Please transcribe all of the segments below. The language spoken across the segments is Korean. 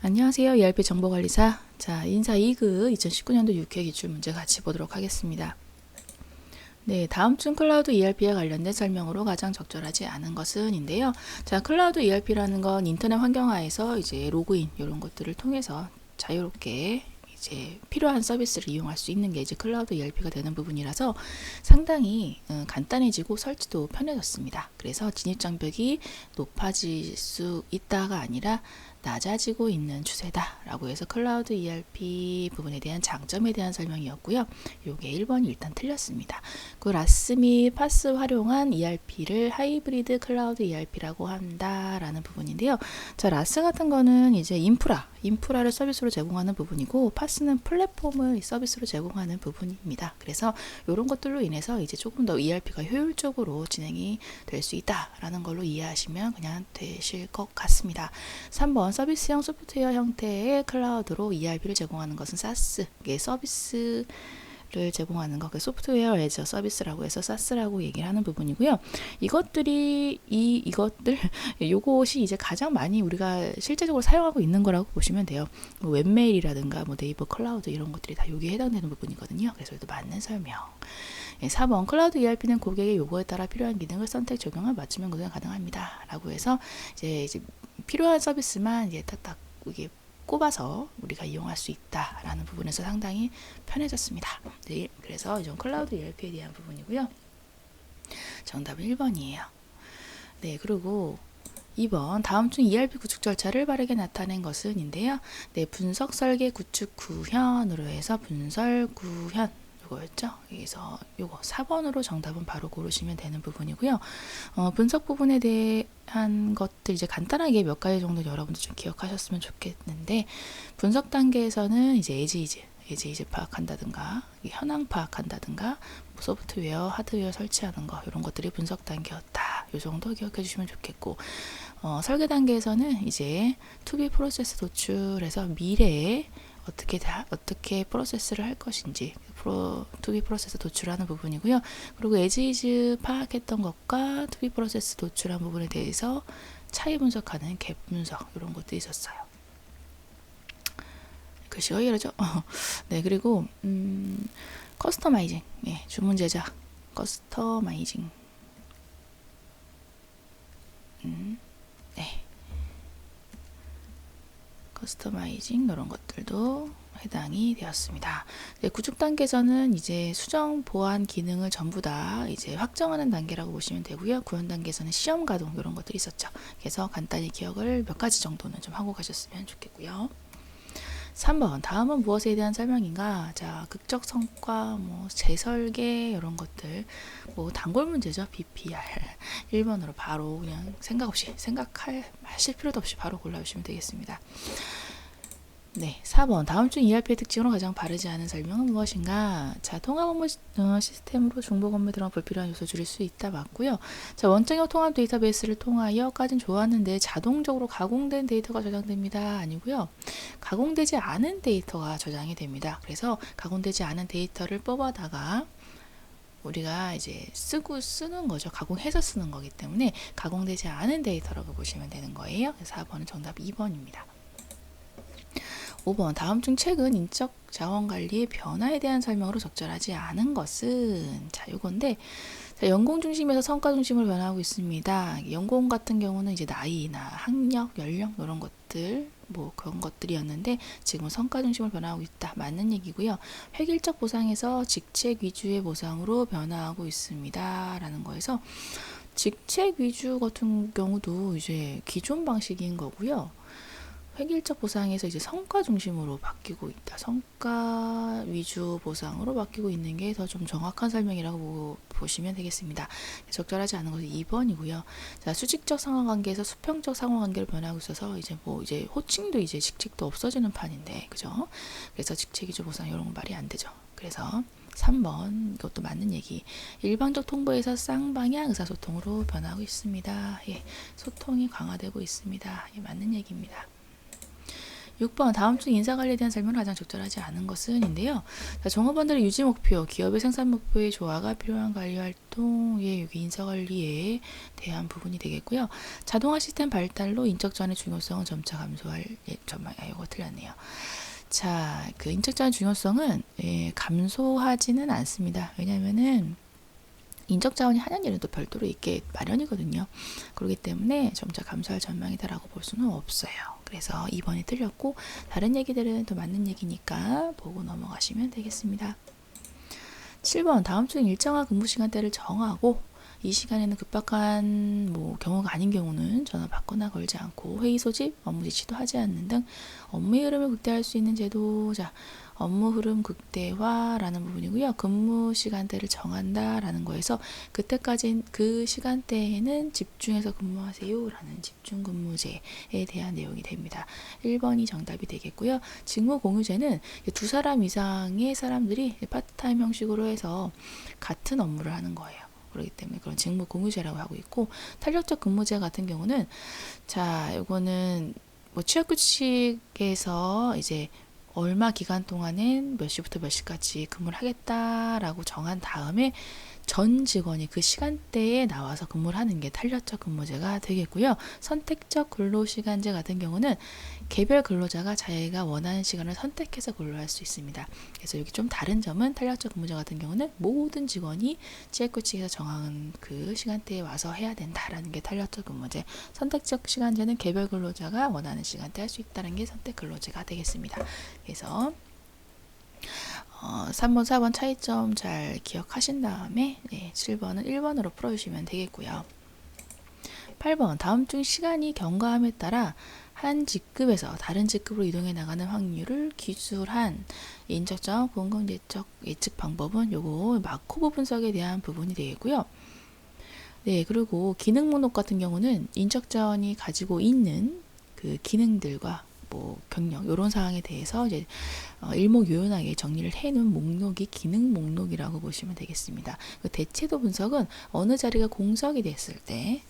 안녕하세요. ERP 정보관리사. 자, 인사 2급 2019년도 6회 기출 문제 같이 보도록 하겠습니다. 네, 다음 중 클라우드 ERP와 관련된 설명으로 가장 적절하지 않은 것은 인데요. 자, 클라우드 ERP라는 건 인터넷 환경하에서 이제 로그인 이런 것들을 통해서 자유롭게 이제 필요한 서비스를 이용할 수 있는 게 이제 클라우드 ERP가 되는 부분이라서 상당히 간단해지고 설치도 편해졌습니다. 그래서 진입 장벽이 높아질 수 있다가 아니라 낮아지고 있는 추세다라고 해서 클라우드 ERP 부분에 대한 장점에 대한 설명이었고요. 요게 1번이 일단 틀렸습니다. 그 라스 및 파스 활용한 ERP를 하이브리드 클라우드 ERP라고 한다라는 부분인데요. 자, 라스 같은 거는 이제 인프라를 서비스로 제공하는 부분이고 파스는 플랫폼을 서비스로 제공하는 부분입니다. 그래서 이런 것들로 인해서 이제 조금 더 ERP가 효율적으로 진행이 될 수 있다라는 걸로 이해하시면 그냥 되실 것 같습니다. 3번 서비스형 소프트웨어 형태의 클라우드로 ERP를 제공하는 것은 SaaS, 이게 서비스를 제공하는 것, 소프트웨어 애저 서비스라고 해서 SaaS라고 얘기를 하는 부분이고요. 이것들 요것이 이제 가장 많이 우리가 실제적으로 사용하고 있는 거라고 보시면 돼요. 뭐 웹메일이라든가 뭐 네이버 클라우드 이런 것들이 다 여기에 해당되는 부분이거든요. 그래서 이것도 맞는 설명. 4번 클라우드 ERP는 고객의 요구에 따라 필요한 기능을 선택 적용을 맞추면 구현 가능합니다. 라고 해서 이제 필요한 서비스만 이제 딱딱 이게 꼽아서 우리가 이용할 수 있다라는 부분에서 상당히 편해졌습니다. 네, 그래서 이전 클라우드 ERP에 대한 부분이고요. 정답은 1번이에요. 네, 그리고 2번 다음 중 ERP 구축 절차를 바르게 나타낸 것은 인데요. 네, 분석 설계 구축 구현으로 해서 분설 구현 요거였죠. 그래서 요거 4번으로 정답은 바로 고르시면 되는 부분이고요. 분석 부분에 대한 것들 이제 간단하게 몇 가지 정도 여러분들 좀 기억하셨으면 좋겠는데, 분석 단계에서는 이제 에지이즈 파악한다든가 현황 파악한다든가 소프트웨어 하드웨어 설치하는 거 이런 것들이 분석 단계였다. 요 정도 기억해 주시면 좋겠고, 설계 단계에서는 이제 투비 프로세스 도출해서 미래에 어떻게 프로세스를 할 것인지 투비 프로세스 도출하는 부분이고요. 그리고 에지이즈 파악했던 것과 투비 프로세스 도출한 부분에 대해서 차이 분석하는 갭 분석 이런 것도 있었어요. 글씨가 이러죠. 네, 그리고 커스터마이징, 주문 제작, 커스터마이징. 네. 커스터마이징 이런 것들도 해당이 되었습니다. 네, 구축 단계에서는 이제 수정 보안 기능을 전부 다 이제 확정하는 단계라고 보시면 되고요. 구현 단계에서는 시험 가동 이런 것들이 있었죠. 그래서 간단히 기억을 몇 가지 정도는 좀 하고 가셨으면 좋겠고요. 3번 다음은 무엇에 대한 설명인가? 자, 극적 성과, 뭐 재설계 이런 것들, 뭐 단골 문제죠. BPR 1번으로 바로 그냥 생각하실 필요도 없이 바로 골라주시면 되겠습니다. 네, 4번 다음 중 ERP의 특징으로 가장 바르지 않은 설명은 무엇인가? 자, 통합 업무 시스템으로 중복 업무 들어간 불필요한 요소 줄일 수 있다 맞고요. 자, 원점형 통합 데이터베이스를 통하여까진 좋았는데 자동적으로 가공된 데이터가 저장됩니다. 아니고요. 가공되지 않은 데이터가 저장이 됩니다. 그래서 가공되지 않은 데이터를 뽑아다가 우리가 이제 쓰는 거죠. 가공해서 쓰는 거기 때문에 가공되지 않은 데이터라고 보시면 되는 거예요. 4번은 정답 2번입니다. 5번 다음 중 최근 인적 자원 관리의 변화에 대한 설명으로 적절하지 않은 것은 자, 요건데 자, 연공 중심에서 성과 중심으로 변화하고 있습니다. 연공 같은 경우는 이제 나이나 학력, 연령 이런 것들 뭐 그런 것들이었는데 지금은 성과 중심으로 변화하고 있다. 맞는 얘기고요. 획일적 보상에서 직책 위주의 보상으로 변화하고 있습니다. 라는 거에서 직책 위주 같은 경우도 이제 기존 방식인 거고요. 획일적 보상에서 이제 성과 중심으로 바뀌고 있다. 성과 위주 보상으로 바뀌고 있는 게 더 좀 정확한 설명이라고 보시면 되겠습니다. 적절하지 않은 것은 2번이고요. 자, 수직적 상호관계에서 수평적 상호관계로 변하고 있어서 이제 호칭도 이제 직책도 없어지는 판인데, 그죠? 그래서 직책 위주 보상 이런 건 말이 안 되죠. 그래서 3번 이것도 맞는 얘기. 일방적 통보에서 쌍방향 의사소통으로 변하고 있습니다. 예, 소통이 강화되고 있습니다. 예, 맞는 얘기입니다. 6번 다음 중 인사관리에 대한 설명은 가장 적절하지 않은 것은인데요. 자, 종업원들의 유지 목표, 기업의 생산 목표의 조화가 필요한 관리 활동의 여기 인사관리에 대한 부분이 되겠고요. 자동화 시스템 발달로 인적 제한의 중요성은 점차 감소할 이거 틀렸네요. 자, 그 인적 제한 중요성은 감소하지는 않습니다. 왜냐면은 인적 자원이 한양예는 또 별도로 있게 마련이거든요. 그렇기 때문에 점차 감소할 전망이다라고 볼 수는 없어요. 그래서 2번이 틀렸고 다른 얘기들은 또 맞는 얘기니까 보고 넘어가시면 되겠습니다. 7번 다음 중 일정한 근무 시간대를 정하고 이 시간에는 급박한 경우가 아닌 경우는 전화 받거나 걸지 않고 회의 소집, 업무 지시도 하지 않는 등 업무의 흐름을 극대화할 수 있는 제도. 자, 업무 흐름 극대화라는 부분이고요. 근무 시간대를 정한다라는 거에서 그때까지 그 시간대에는 집중해서 근무하세요라는 집중 근무제에 대한 내용이 됩니다. 1번이 정답이 되겠고요. 직무 공유제는 두 사람 이상의 사람들이 파트타임 형식으로 해서 같은 업무를 하는 거예요. 그렇기 때문에 그런 직무 공유제라고 하고 있고, 탄력적 근무제 같은 경우는 자, 요거는 취업 규칙에서 이제 얼마 기간 동안은 몇 시부터 몇 시까지 근무를 하겠다라고 정한 다음에 전 직원이 그 시간대에 나와서 근무를 하는 게 탄력적 근무제가 되겠고요. 선택적 근로시간제 같은 경우는 개별 근로자가 자기가 원하는 시간을 선택해서 근로할 수 있습니다. 그래서 여기 좀 다른 점은 탄력적 근무제 같은 경우는 모든 직원이 취업규칙에서 정한 그 시간대에 와서 해야 된다라는 게 탄력적 근무제, 선택적 시간제는 개별 근로자가 원하는 시간대에 할 수 있다는 게 선택 근로제가 되겠습니다. 그래서 3번, 4번 차이점 잘 기억하신 다음에 7번은 1번으로 풀어주시면 되겠고요. 8번 다음 중 시간이 경과함에 따라 한 직급에서 다른 직급으로 이동해 나가는 확률을 기술한 인적자원 공급 예측 방법은 요거 마코브 분석에 대한 부분이 되겠고요. 네, 그리고 기능 목록 같은 경우는 인적자원이 가지고 있는 그 기능들과 경력 이런 사항에 대해서 이제 일목요연하게 정리를 해놓은 목록이 기능 목록이라고 보시면 되겠습니다. 그 대체도 분석은 어느 자리가 공석이 됐을 때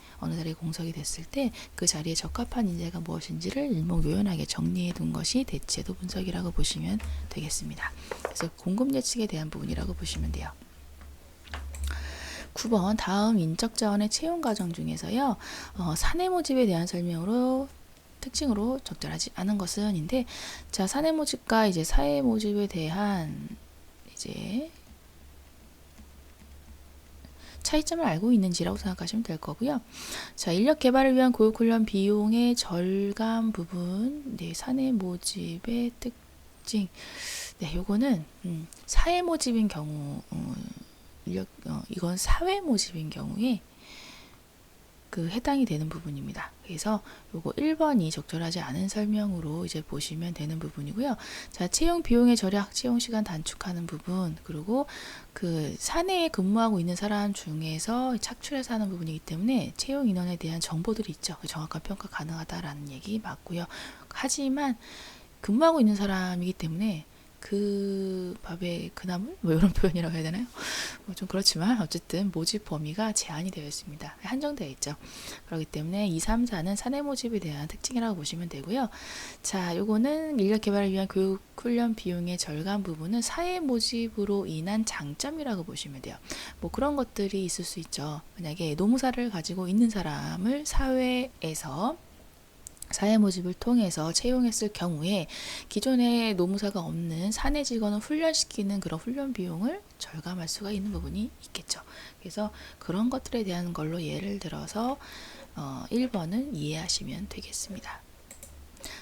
그 자리에 적합한 인재가 무엇인지를 일목요연하게 정리해 둔 것이 대체도 분석이라고 보시면 되겠습니다. 그래서 공급 예측에 대한 부분이라고 보시면 돼요. 9번 다음 인적 자원의 채용 과정 중에서요. 사내 모집에 대한 설명으로 특징으로 적절하지 않은 것은인데, 자, 사내 모집과 이제 사회 모집에 대한 이제 차이점을 알고 있는지라고 생각하시면 될 거고요. 자, 인력 개발을 위한 교육 훈련 비용의 절감 부분, 사내 모집의 특징. 네, 요거는 사회 모집인 경우 이건 사회 모집인 경우에 그 해당이 되는 부분입니다. 그래서 요거 1번이 적절하지 않은 설명으로 이제 보시면 되는 부분이고요. 자, 채용 비용의 절약, 채용 시간 단축하는 부분, 그리고 그 사내에 근무하고 있는 사람 중에서 착출해서 하는 부분이기 때문에 채용 인원에 대한 정보들이 있죠. 정확한 평가 가능하다라는 얘기 맞고요. 하지만 근무하고 있는 사람이기 때문에 그 밥에 그 나물? 이런 표현이라고 해야 되나요? 좀 그렇지만 어쨌든 모집 범위가 제한이 되어 있습니다. 한정되어 있죠. 그렇기 때문에 2, 3, 4는 사내 모집에 대한 특징이라고 보시면 되고요. 자, 요거는 인력 개발을 위한 교육 훈련 비용의 절감 부분은 사회 모집으로 인한 장점이라고 보시면 돼요. 그런 것들이 있을 수 있죠. 만약에 노무사를 가지고 있는 사람을 사회에서 사회 모집을 통해서 채용했을 경우에 기존에 노무사가 없는 사내 직원을 훈련시키는 그런 훈련 비용을 절감할 수가 있는 부분이 있겠죠. 그래서 그런 것들에 대한 걸로 예를 들어서 1번은 이해하시면 되겠습니다.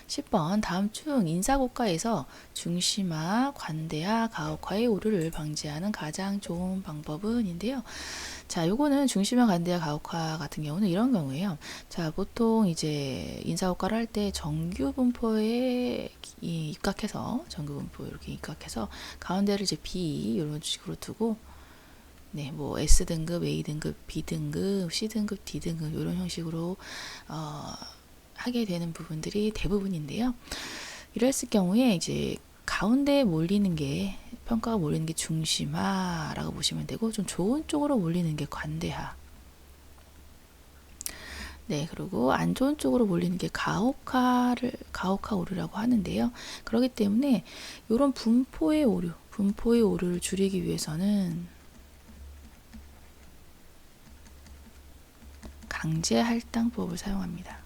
10번 다음 중 인사고과에서 중심화, 관대화, 가혹화의 오류를 방지하는 가장 좋은 방법은인데요. 자, 요거는 중심화, 관대화, 가혹화 같은 경우는 이런 경우에요. 자, 보통 이제 인사고과를 할 때 정규 분포에 입각해서 정규 분포 이렇게 입각해서 가운데를 이제 B 이런 식으로 두고 네, S등급, A등급, B등급, C등급, D등급 이런 형식으로 하게 되는 부분들이 대부분인데요. 이랬을 경우에 이제 가운데에 몰리는 게 평가가 몰리는 게 중심화라고 보시면 되고 좀 좋은 쪽으로 몰리는 게 관대화. 네, 그리고 안 좋은 쪽으로 몰리는 게 가혹화 오류라고 하는데요. 그렇기 때문에 이런 분포의 오류를 줄이기 위해서는 강제 할당법을 사용합니다.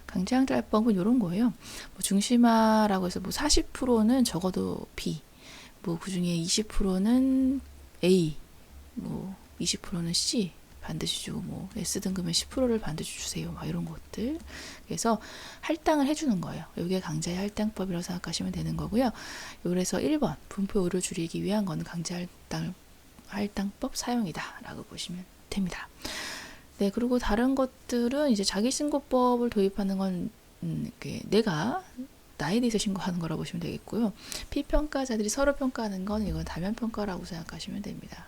강제 할당법은 이런 거예요. 뭐 중심화라고 해서 뭐 40%는 적어도 B, 뭐 그중에 20%는 A, 뭐 20%는 C 반드시 주고, 뭐 S 등급은 10%를 반드시 주세요. 막 이런 것들. 그래서 할당을 해주는 거예요. 이게 강제 할당법이라고 생각하시면 되는 거고요. 그래서 1번 분포 오류를 줄이기 위한 건 강제 할당법 사용이다 라고 보시면 됩니다. 네, 그리고 다른 것들은 이제 자기신고법을 도입하는 건 내가 나에 대해서 신고하는 거라고 보시면 되겠고요. 피평가자들이 서로 평가하는 건 이건 다면평가라고 생각하시면 됩니다.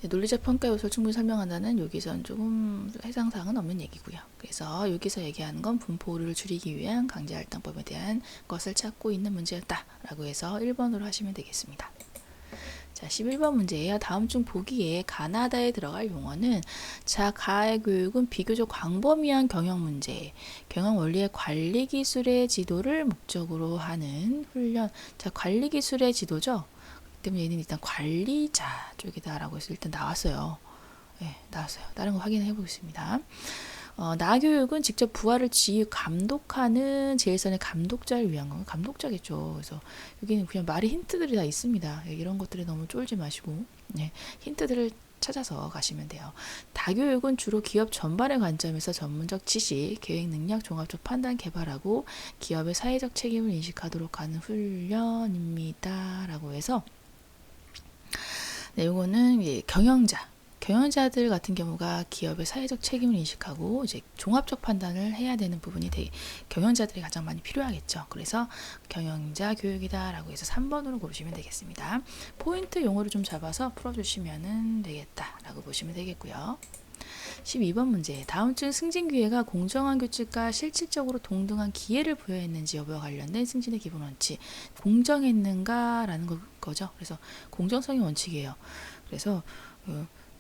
네, 논리적 평가 요소를 충분히 설명한다는 여기선 조금 해상사항은 없는 얘기고요. 그래서 여기서 얘기하는 건 분포 오류를 줄이기 위한 강제 할당법에 대한 것을 찾고 있는 문제였다라고 해서 1번으로 하시면 되겠습니다. 자, 11번 문제예요. 다음 중 보기에 가나다에 들어갈 용어는 자, 가해 교육은 비교적 광범위한 경영 문제, 경영 원리의 관리 기술의 지도를 목적으로 하는 훈련. 자, 관리 기술의 지도죠. 그렇기 때문에 얘는 일단 관리자 쪽이다라고 해서 일단 나왔어요. 네, 나왔어요. 다른 거 확인해 보겠습니다. 나교육은 직접 부하를 지휘 감독하는 제일선의 감독자를 위한 건 감독자겠죠. 그래서 여기는 그냥 말이 힌트들이 다 있습니다. 이런 것들에 너무 쫄지 마시고 힌트들을 찾아서 가시면 돼요. 다교육은 주로 기업 전반의 관점에서 전문적 지식, 계획 능력, 종합적 판단 개발하고 기업의 사회적 책임을 인식하도록 하는 훈련입니다. 라고 해서 이거는 경영자들 같은 경우가 기업의 사회적 책임을 인식하고 이제 종합적 판단을 해야 되는 부분이 경영자들이 가장 많이 필요하겠죠. 그래서 경영자 교육이다라고 해서 3번으로 고르시면 되겠습니다. 포인트 용어를 좀 잡아서 풀어주시면 되겠다라고 보시면 되겠고요. 12번 문제. 다음 중 승진 기회가 공정한 규칙과 실질적으로 동등한 기회를 부여했는지 여부와 관련된 승진의 기본 원칙. 공정했는가라는 거죠. 그래서 공정성의 원칙이에요. 그래서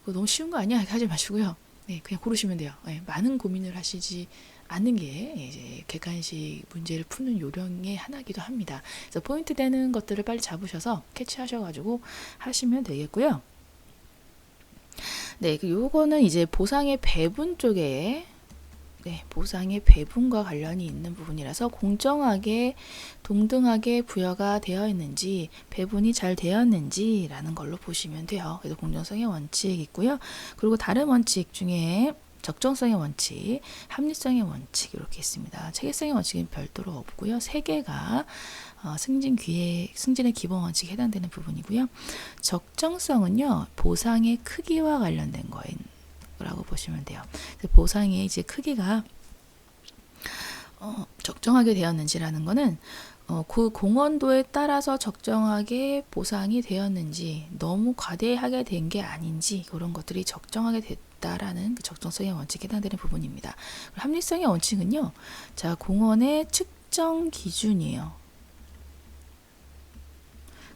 너무 쉬운 거 아니야? 하지 마시고요. 네, 그냥 고르시면 돼요. 네, 많은 고민을 하시지 않는 게 이제 객관식 문제를 푸는 요령의 하나이기도 합니다. 그래서 포인트 되는 것들을 빨리 잡으셔서 캐치하셔가지고 하시면 되겠고요. 네, 요거는 이제 보상의 배분 쪽에 보상의 배분과 관련이 있는 부분이라서 공정하게 동등하게 부여가 되어 있는지 배분이 잘 되었는지라는 걸로 보시면 돼요. 그래서 공정성의 원칙 있고요. 그리고 다른 원칙 중에 적정성의 원칙, 합리성의 원칙 이렇게 있습니다. 체계성의 원칙은 별도로 없고요. 3개가 승진의 기본 원칙에 해당되는 부분이고요. 적정성은요, 보상의 크기와 관련된 거라고 보시면 돼요. 보상의 이제 크기가 적정하게 되었는지라는 거는 그 공헌도에 따라서 적정하게 보상이 되었는지 너무 과대하게 된 게 아닌지 그런 것들이 적정하게 됐다라는 그 적정성의 원칙에 해당되는 부분입니다. 합리성의 원칙은요, 자, 공헌의 측정 기준이에요.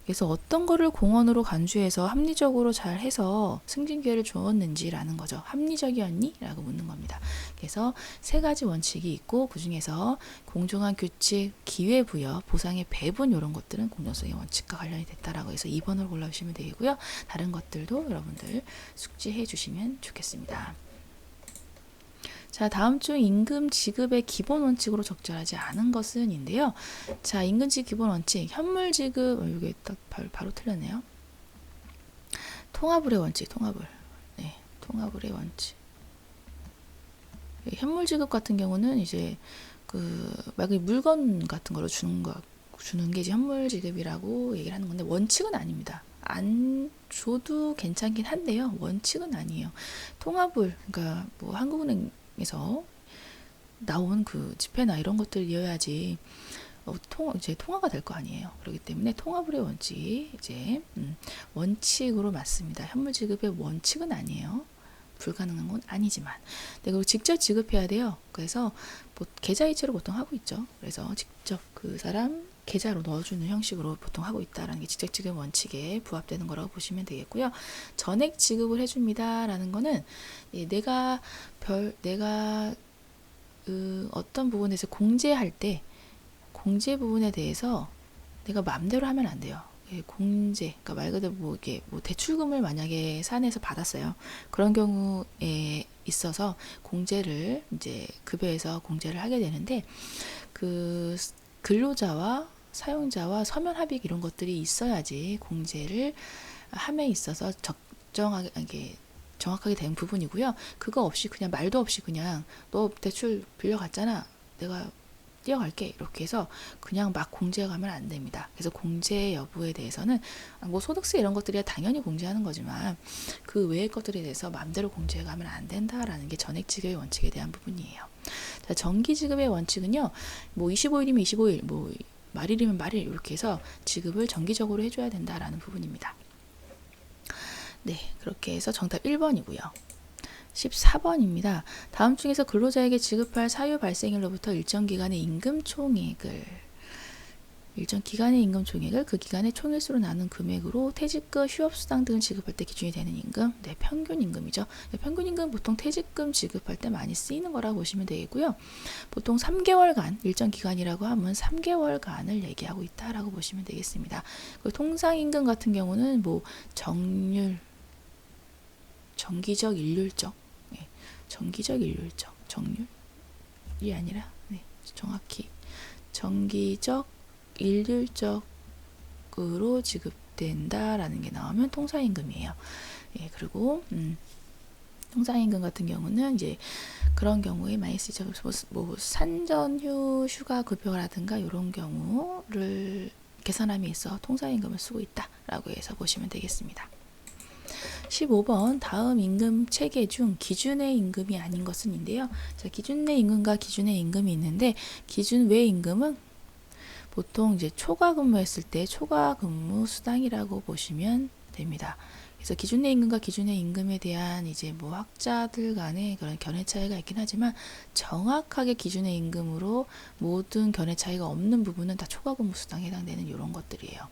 그래서 어떤 거를 공헌으로 간주해서 합리적으로 잘 해서 승진 기회를 주었는지라는 거죠. 합리적이었니? 라고 묻는 겁니다. 그래서 3가지 원칙이 있고 그 중에서 공정한 규칙, 기회부여, 보상의 배분 이런 것들은 공정성의 원칙과 관련이 됐다라고 해서 2번으로 골라주시면 되고요. 다른 것들도 여러분들 숙지해 주시면 좋겠습니다. 자, 다음 중 임금 지급의 기본 원칙으로 적절하지 않은 것은 인데요. 자, 임금 지급 기본 원칙, 현물 지급, 이게 딱 바로 틀렸네요. 통화불의 원칙, 통화불. 네, 통화불의 원칙. 현물 지급 같은 경우는 이제 막 물건 같은 거로 주는 게 이제 현물 지급이라고 얘기를 하는 건데 원칙은 아닙니다. 안 줘도 괜찮긴 한데요. 원칙은 아니에요. 통화불, 그러니까 뭐 한국은행에서 나온 그 지폐나 이런 것들이어야지 이제 통화가 될 거 아니에요. 그렇기 때문에 통화불의 원칙이 이제 원칙으로 맞습니다. 현물 지급의 원칙은 아니에요. 불가능한 건 아니지만, 그리고 직접 지급해야 돼요. 그래서 계좌이체로 보통 하고 있죠. 그래서 직접 그 사람 계좌로 넣어주는 형식으로 보통 하고 있다라는 게 직책지급 원칙에 부합되는 거라고 보시면 되겠고요. 전액 지급을 해줍니다라는 거는 내가 어떤 부분에 대해서 공제할 때 공제 부분에 대해서 내가 마음대로 하면 안 돼요. 공제, 그러니까 말 그대로 뭐 이게 뭐 대출금을 만약에 사내에서 받았어요. 그런 경우에 있어서 공제를 이제 급여에서 공제를 하게 되는데 그 근로자와 사용자와 서면 합의 이런 것들이 있어야지 공제를 함에 있어서 적정하게 정확하게 된 부분이고요. 그거 없이 그냥 말도 없이 그냥 너 대출 빌려갔잖아. 내가 뛰어갈게 이렇게 해서 그냥 막 공제가면 안 됩니다. 그래서 공제 여부에 대해서는 뭐 소득세 이런 것들이야 당연히 공제하는 거지만 그 외의 것들에 대해서 마음대로 공제가면 안 된다라는 게 전액지급의 원칙에 대한 부분이에요. 자, 정기지급의 원칙은요. 뭐 25일이면 25일, 뭐 말일이면 말일 이렇게 해서 지급을 정기적으로 해줘야 된다라는 부분입니다. 네, 그렇게 해서 정답 1번이고요. 14번입니다. 다음 중에서 근로자에게 지급할 사유 발생일로부터 일정 기간의 임금 총액을 그 기간의 총일수로 나눈 금액으로 퇴직금, 휴업수당 등을 지급할 때 기준이 되는 임금, 네, 평균 임금이죠. 네, 평균 임금 보통 퇴직금 지급할 때 많이 쓰이는 거라고 보시면 되겠고요. 보통 3개월간, 일정 기간이라고 하면 3개월간을 얘기하고 있다라고 보시면 되겠습니다. 그 통상임금 같은 경우는 뭐 정률, 정기적, 일률적, 네, 정기적, 일률적, 정률이 아니라 네, 정확히 정기적, 일률적으로 지급된다라는 게 나오면 통상임금이에요. 예, 그리고 통상임금 같은 경우는 이제 그런 경우에 많이 쓰죠. 뭐 산전휴 휴가급여라든가 이런 경우를 계산함에 있어 통상임금을 쓰고 있다라고 해서 보시면 되겠습니다. 15번 다음 임금 체계 중 기준의 임금이 아닌 것은인데요. 자, 기준의 임금과 기준의 임금이 있는데 기준 외 임금은 보통 이제 초과 근무했을 때 초과 근무 수당이라고 보시면 됩니다. 그래서 기준의 임금과 기준의 임금에 대한 이제 뭐 학자들 간의 그런 견해 차이가 있긴 하지만 정확하게 기준의 임금으로 모든 견해 차이가 없는 부분은 다 초과 근무 수당에 해당되는 이런 것들이에요.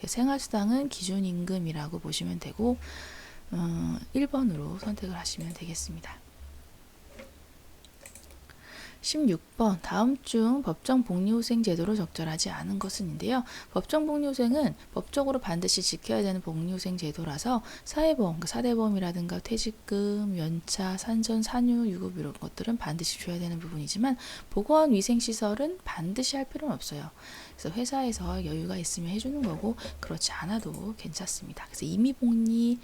생활수당은 기준 임금이라고 보시면 되고 1번으로 선택을 하시면 되겠습니다. 16번 다음 중 법정 복리후생 제도로 적절하지 않은 것은인데요. 법정 복리후생은 법적으로 반드시 지켜야 되는 복리후생 제도라서 사회보험, 사대보험이라든가 퇴직금, 연차, 산전, 산휴, 유급 이런 것들은 반드시 줘야 되는 부분이지만 보건 위생시설은 반드시 할 필요는 없어요. 그래서 회사에서 여유가 있으면 해주는 거고 그렇지 않아도 괜찮습니다. 그래서 임의복리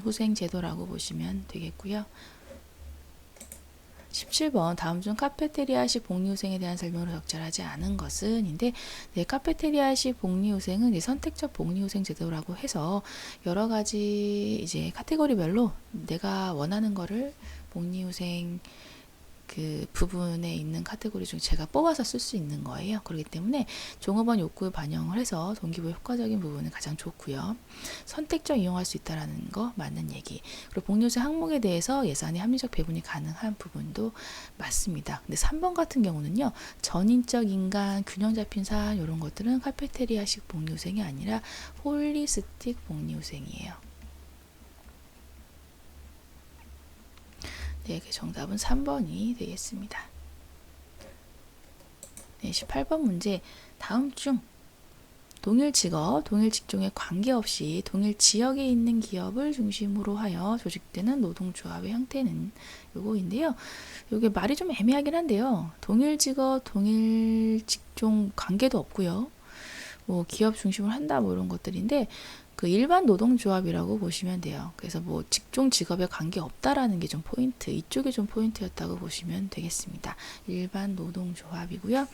후생 제도라고 보시면 되겠고요. 17번 다음 중 카페테리아식 복리후생에 대한 설명으로 적절하지 않은 것은인데 네, 카페테리아식 복리후생은 선택적 복리후생 제도라고 해서 여러 가지 이제 카테고리별로 내가 원하는 거를 복리후생 그 부분에 있는 카테고리 중 제가 뽑아서 쓸 수 있는 거예요. 그렇기 때문에 종업원 욕구를 반영을 해서 동기부여 효과적인 부분은 가장 좋고요. 선택적 이용할 수 있다는 거 맞는 얘기. 그리고 복리후생 항목에 대해서 예산의 합리적 배분이 가능한 부분도 맞습니다. 근데 3번 같은 경우는요. 전인적 인간, 균형 잡힌 사안 이런 것들은 카페테리아식 복리후생이 아니라 홀리스틱 복리후생이에요. 네, 정답은 3번이 되겠습니다. 네, 18번 문제. 다음 중 동일 직업, 동일 직종에 관계없이 동일 지역에 있는 기업을 중심으로 하여 조직되는 노동조합의 형태는 요거인데요. 요게 말이 좀 애매하긴 한데요. 동일 직업, 동일 직종 관계도 없고요. 뭐 기업 중심으로 한다 뭐 이런 것들인데 그 일반 노동조합이라고 보시면 돼요. 그래서 뭐 직종 직업에 관계 없다라는 게 좀 포인트, 이쪽이 좀 포인트였다고 보시면 되겠습니다. 일반 노동조합이고요.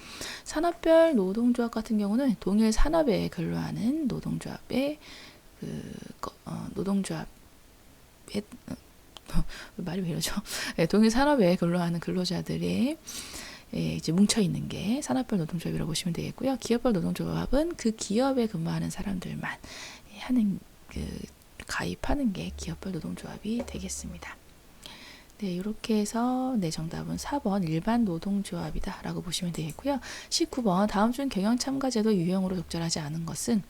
산업별 노동조합 같은 경우는 동일 산업에 근로하는 노동조합의 노동조합의 말이 왜 이러죠? 네, 동일 산업에 근로하는 근로자들의 이제 뭉쳐 있는 게 산업별 노동조합이라고 보시면 되겠고요. 기업별 노동조합은 그 기업에 근무하는 사람들만 하는 가입하는 게 기업별 노동조합이 되겠습니다. 네, 이렇게 해서 네, 정답은 4번 일반 노동조합이다 라고 보시면 되겠고요. 19번 다음 중 경영참가제도 유형으로 적절하지 않은 것은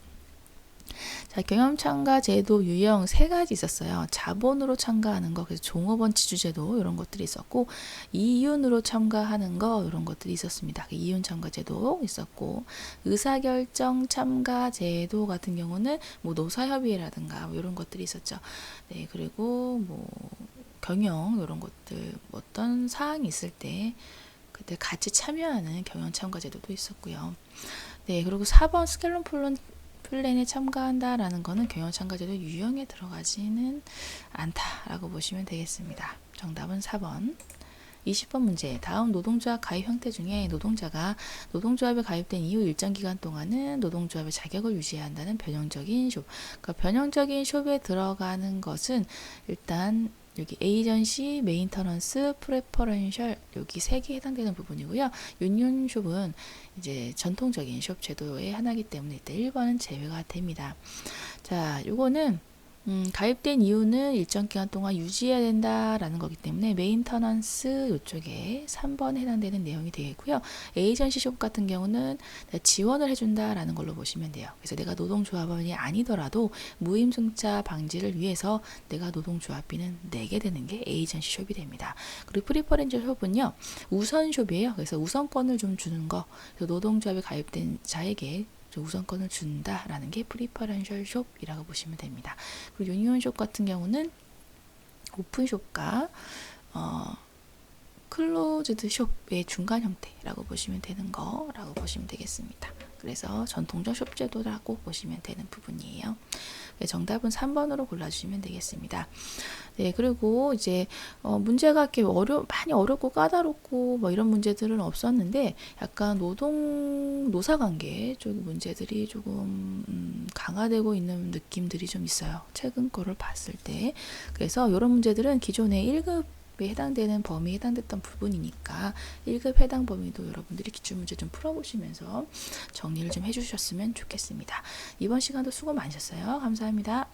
자, 경영참가제도 유형 세 가지 있었어요. 자본으로 참가하는 거, 그래서 종업원 지주제도 이런 것들이 있었고, 이윤으로 참가하는 거 이런 것들이 있었습니다. 이윤 참가제도 있었고, 의사결정 참가제도 같은 경우는 뭐 노사협의회라든가 뭐 이런 것들이 있었죠. 네, 그리고 뭐 경영 이런 것들 어떤 사항이 있을 때 그때 같이 참여하는 경영 참가제도도 있었고요. 네, 그리고 4번 스켈론 플랜에 참가한다라는 거는 경영 참가제도 유형에 들어가지는 않다라고 보시면 되겠습니다. 정답은 4번. 20번 문제. 다음 노동조합 가입 형태 중에 노동자가 노동조합에 가입된 이후 일정 기간 동안은 노동조합의 자격을 유지해야 한다는 변형적인 숍. 그러니까 변형적인 숍에 들어가는 것은 일단 여기 에이전시, 메인터넌스, 프레퍼런셜 여기 세 개 해당되는 부분이고요. 유니온 숍은 이제 전통적인 숍 제도의 하나이기 때문에 이때 1번은 제외가 됩니다. 자, 요거는 가입된 이유는 일정 기간 동안 유지해야 된다라는 거기 때문에 메인터넌스 이쪽에 3번에 해당되는 내용이 되겠고요. 에이전시 숍 같은 경우는 지원을 해준다라는 걸로 보시면 돼요. 그래서 내가 노동조합원이 아니더라도 무임승차 방지를 위해서 내가 노동조합비는 내게 되는 게 에이전시 숍이 됩니다. 그리고 프리퍼렌셜 숍은요. 우선 숍이에요. 그래서 우선권을 좀 주는 거. 그래서 노동조합에 가입된 자에게 우선권을 준다라는 게 프리퍼런셜 숍이라고 보시면 됩니다. 그리고 유니온 숍 같은 경우는 오픈 숍과 클로즈드 숍의 중간 형태라고 보시면 되는 거라고 보시면 되겠습니다. 그래서 전통적 숍 제도라고 보시면 되는 부분이에요. 네, 정답은 3번으로 골라주시면 되겠습니다. 네, 그리고 이제 문제가 이렇게 많이 어렵고 까다롭고 뭐 이런 문제들은 없었는데 약간 노사관계 쪽 문제들이 조금 강화되고 있는 느낌들이 좀 있어요. 최근 거를 봤을 때. 그래서 이런 문제들은 기존의 1급 에 해당되는 범위에 해당됐던 부분이니까 1급 해당 범위도 여러분들이 기출문제 좀 풀어보시면서 정리를 좀 해주셨으면 좋겠습니다. 이번 시간도 수고 많으셨어요. 감사합니다.